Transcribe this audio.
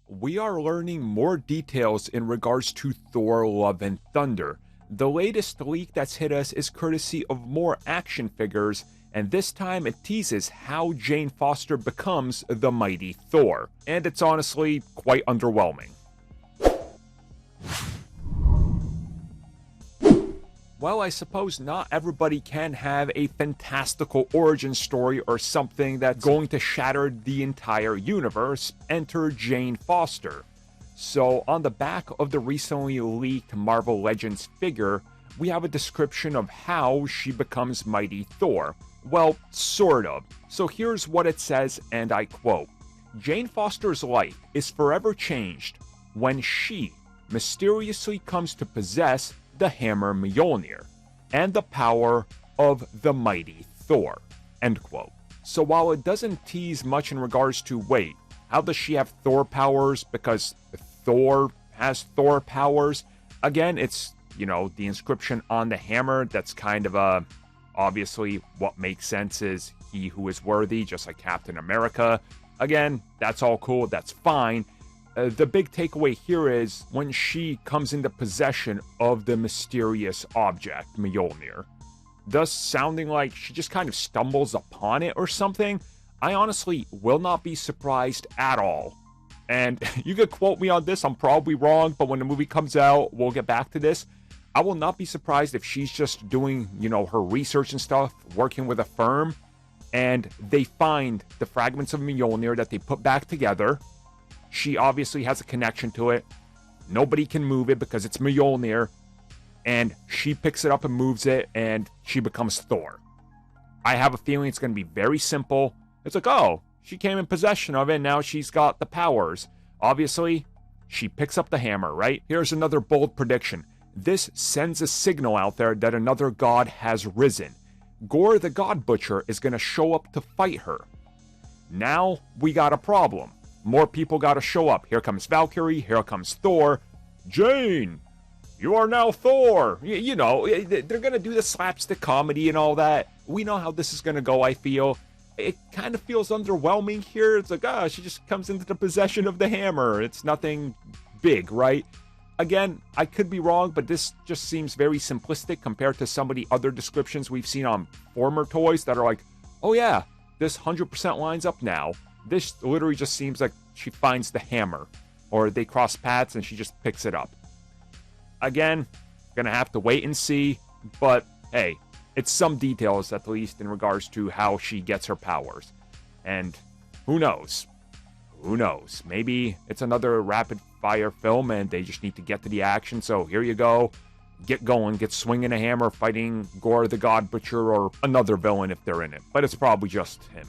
we are learning more details in regards to Thor Love and Thunder. The latest leak that's hit us is courtesy of more action figures, and this time it teases how Jane Foster becomes the mighty Thor. And it's honestly quite underwhelming. Well, I suppose not everybody can have a fantastical origin story or something that's going to shatter the entire universe. Enter Jane Foster. So, on the back of the recently leaked Marvel Legends figure, we have a description of how she becomes Mighty Thor. Well, sort of. So here's what it says, and I quote, "Jane Foster's life is forever changed when she mysteriously comes to possess the hammer Mjolnir and the power of the mighty Thor." End quote. So while it doesn't tease much in regards to, wait, how does she have Thor powers? Because Thor has Thor powers. Again, it's, the inscription on the hammer. That's kind of obviously what makes sense is he who is worthy, just like Captain America. Again, that's all cool. That's fine. The big takeaway here is when she comes into possession of the mysterious object, Mjolnir, thus sounding like she just kind of stumbles upon it or something. I honestly will not be surprised at all. And you could quote me on this, I'm probably wrong, but when the movie comes out, we'll get back to this. I will not be surprised if she's just doing, her research and stuff, working with a firm, and they find the fragments of Mjolnir that they put back together. She obviously has a connection to it. Nobody can move it because it's Mjolnir. And she picks it up and moves it, and she becomes Thor. I have a feeling it's going to be very simple. It's like, oh, she came in possession of it, and now she's got the powers. Obviously, she picks up the hammer, right? Here's another bold prediction. This sends a signal out there that another god has risen. Gore the God Butcher is going to show up to fight her. Now, we got a problem. More people gotta show up. Here comes Valkyrie, here comes Thor. Jane, you are now Thor. They're gonna do the slapstick comedy and all that. We know how this is gonna go, I feel. It kind of feels underwhelming here. It's like, she just comes into the possession of the hammer. It's nothing big, right? Again, I could be wrong, but this just seems very simplistic compared to some of the other descriptions we've seen on former toys that are like, oh yeah, this 100% lines up now. This literally just seems like she finds the hammer, or they cross paths and she just picks it up. Again, gonna have to wait and see, but hey, it's some details at least in regards to how she gets her powers. And who knows? Who knows? Maybe it's another rapid fire film and they just need to get to the action, so here you go. Get going, get swinging a hammer, fighting Gore the God Butcher or another villain if they're in it. But it's probably just him.